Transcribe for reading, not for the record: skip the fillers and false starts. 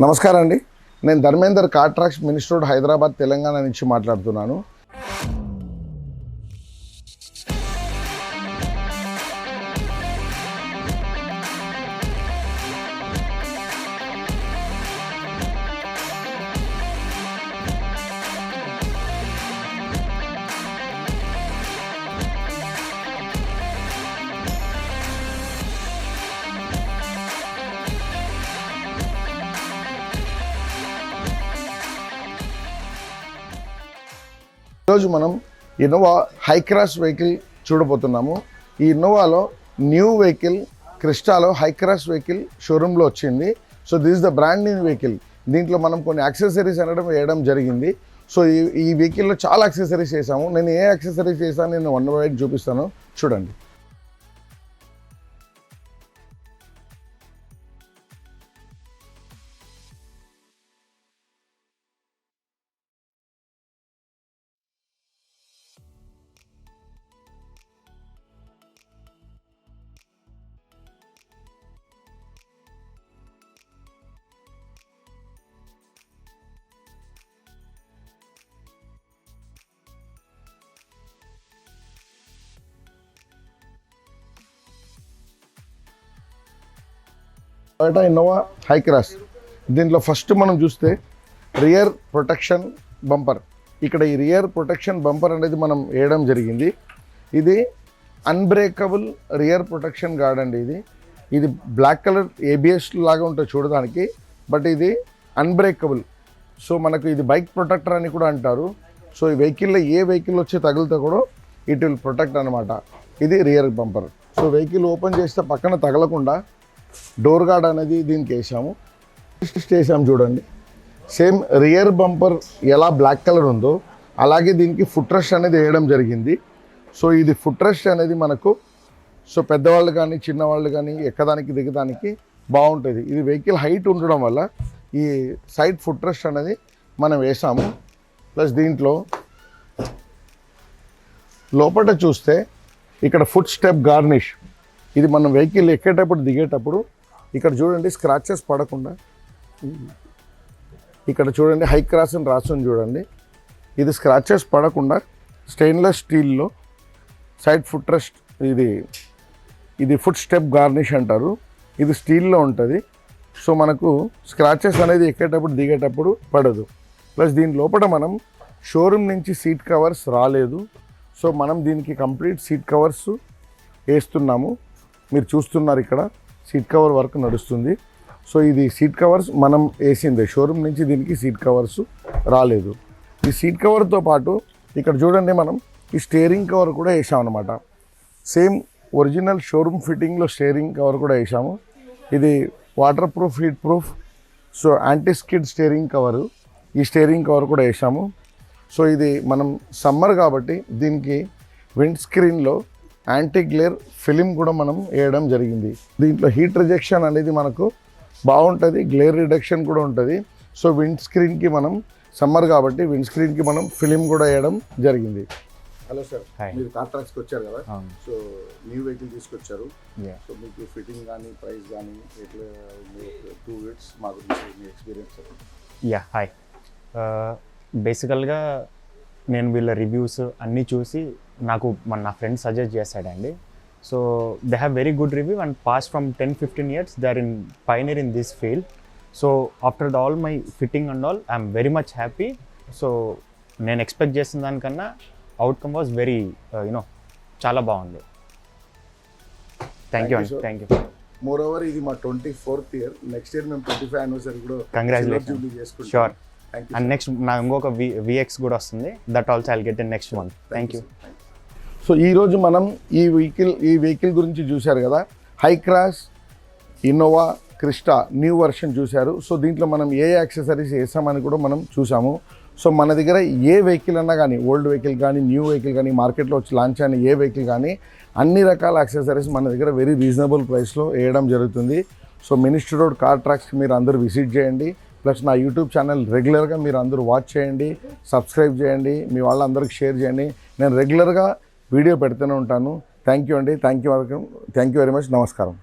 నమస్కారం అండి. నేను Dharmender car trucks minister road Hyderabad Telangana నుంచి మాట్లాడుతున్నాను. ఈరోజు మనం ఇన్నోవా హై క్రాస్ వెహికల్ చూడబోతున్నాము. ఈ ఇన్నోవాలో న్యూ వెహికల్ క్రిస్టాలో హై క్రాస్ వెహికల్ షోరూంలో వచ్చింది. So this is the brand new vehicle. దీంట్లో మనం కొన్ని యాక్సెసరీస్ వేయడం జరిగింది. సో ఈ వెహికల్లో చాలా యాక్సెసరీస్ చేసాము. నేను ఏ యాక్సెసరీస్ చేశాను నేను వన్ బై వన్ చూపిస్తాను, చూడండి. Toyota Innova high cross. దీంట్లో ఫస్ట్ మనం చూస్తే రియర్ ప్రొటెక్షన్ బంపర్. ఇక్కడ ఈ రియర్ ప్రొటెక్షన్ బంపర్ అనేది మనం వేయడం జరిగింది. ఇది అన్బ్రేకబుల్ రియర్ ప్రొటెక్షన్ గార్డ్ అండి. ఇది బ్లాక్ కలర్ ఏబిఎస్ లాగా ఉంటుంది చూడడానికి, బట్ ఇది అన్బ్రేకబుల్. సో మనకు ఇది బైక్ ప్రొటెక్టర్ అని కూడా అంటారు. సో ఈ వెహికల్లో ఏ వెహికల్ వచ్చి తగిలితే కూడా ఇట్ విల్ ప్రొటెక్ట్ అనమాట. ఇది rear bumper. So vehicle open చేస్తే పక్కన తగలకుండా డోర్ గార్డ్ అనేది దీనికి వేసాము. చూడండి, సేమ్ రియర్ బంపర్ ఎలా బ్లాక్ కలర్ ఉందో అలాగే దీనికి ఫుట్ రెస్ట్ అనేది వేయడం జరిగింది. సో ఇది ఫుట్ రెస్ట్ అనేది మనకు సో పెద్దవాళ్ళు కానీ చిన్నవాళ్ళు కానీ ఎక్కడానికి దిగడానికి బాగుంటుంది. ఇది వెహికల్ హైట్ ఉండడం వల్ల ఈ సైడ్ ఫుట్ రెస్ట్ అనేది మనం వేసాము. ప్లస్ దీంట్లో లోపల చూస్తే ఇక్కడ ఫుట్ స్టెప్ గార్నిష్. ఇది మనం వెహికల్ ఎక్కేటప్పుడు దిగేటప్పుడు ఇక్కడ చూడండి స్క్రాచెస్ పడకుండా, ఇక్కడ చూడండి హై క్రాస్ అని రాసుని చూడండి. ఇది స్క్రాచెస్ పడకుండా స్టెయిన్లెస్ స్టీల్లో సైడ్ ఫుట్ రెస్ట్. ఇది ఫుట్ స్టెప్ గార్నిష్ అంటారు. ఇది స్టీల్లో ఉంటుంది. సో మనకు స్క్రాచెస్ అనేది ఎక్కేటప్పుడు దిగేటప్పుడు పడదు. ప్లస్ దీని లోపల మనం షోరూమ్ నుంచి సీట్ కవర్స్ రాలేదు. సో మనం దీనికి కంప్లీట్ సీట్ కవర్స్ వేస్తున్నాము. మీరు చూస్తున్నారు ఇక్కడ సీట్ కవర్ వర్క్ నడుస్తుంది. సో ఇది సీట్ కవర్స్ మనం వేసిందే, షోరూమ్ నుంచి దీనికి సీట్ కవర్స్ రాలేదు. ఈ సీట్ కవర్తో పాటు ఇక్కడ చూడండి మనం ఈ స్టీరింగ్ కవర్ కూడా వేసామన్నమాట. సేమ్ ఒరిజినల్ షోరూమ్ ఫిట్టింగ్లో స్టీరింగ్ కవర్ కూడా వేసాము. ఇది waterproof, heatproof, so anti skid steering cover. ఈ స్టీరింగ్ కవర్ కూడా వేసాము. సో ఇది మనం సమ్మర్ కాబట్టి దీనికి విండ్ స్క్రీన్లో యాంటీ గ్లేర్ ఫిలిం కూడా మనం వేయడం జరిగింది. దీంట్లో హీట్ రిజెక్షన్ అనేది మనకు బాగుంటుంది, గ్లేర్ రిడక్షన్ కూడా ఉంటుంది. సో విండ్ స్క్రీన్కి మనం సమ్మర్ కాబట్టి విండ్ స్క్రీన్కి మనం ఫిలిం కూడా వేయడం జరిగింది. హలో సార్, మీరు కార్ ట్రక్స్కి వచ్చారు కదా, సో న్యూ వెహికల్ తీసుకొచ్చారు. సో మీకు ఫిట్టింగ్ కానీ ప్రైస్ కానీ ఎట్లా 2 minutes మా గురించి మీ ఎక్స్పీరియన్స్. యా హాయ్, బేసికల్గా నేను వీళ్ళ రివ్యూస్ అన్నీ చూసి నాకు నా ఫ్రెండ్ సజెస్ట్ చేశాడండి. So they have very good review and past from 10-15 years they are in pioneer in this field. So after all my fitting and all I'm very much happy. So నేను expect చేసిన దానికన్నా outcome was very చాలా బాగుంది. Thank you అండి, thank you. More over మా 24th year. Next year మేము 25th anniversary కూడా congratulations. చేసుకుంటాం. షూర్. అండ్ నెక్స్ట్ నా ఇంకొక విఎక్స్ కూడా వస్తుంది. That also I'll get in next month. Thank you. So ఈరోజు మనం ఈ వెహికల్ గురించి చూశారు కదా, high cross Innova Crysta new version చూశారు. సో దీంట్లో మనం ఏ యాక్సెసరీస్ వేసామని కూడా మనం చూసాము. సో మన దగ్గర ఏ వెహికల్ అన్నా కానీ, ఓల్డ్ వెహికల్ కానీ న్యూ వెహికల్ కానీ, మార్కెట్లో వచ్చి లాంచ్ అయిన ఏ వెహికల్ కానీ అన్ని రకాల యాక్సెసరీస్ మన దగ్గర వెరీ రీజనబుల్ ప్రైస్లో వేయడం జరుగుతుంది. సో మినిస్టర్ రోడ్ కార్ ట్రక్స్కి మీరు అందరూ విజిట్ చేయండి. ప్లస్ నా యూట్యూబ్ ఛానల్ రెగ్యులర్గా మీరు అందరూ వాచ్ చేయండి, సబ్స్క్రైబ్ చేయండి, మీ వాళ్ళందరికీ షేర్ చేయండి. నేను రెగ్యులర్గా వీడియో పెడుతూనే ఉంటాను. థ్యాంక్ యూ అండి, థ్యాంక్ యూ వెరీ మచ్. నమస్కారం.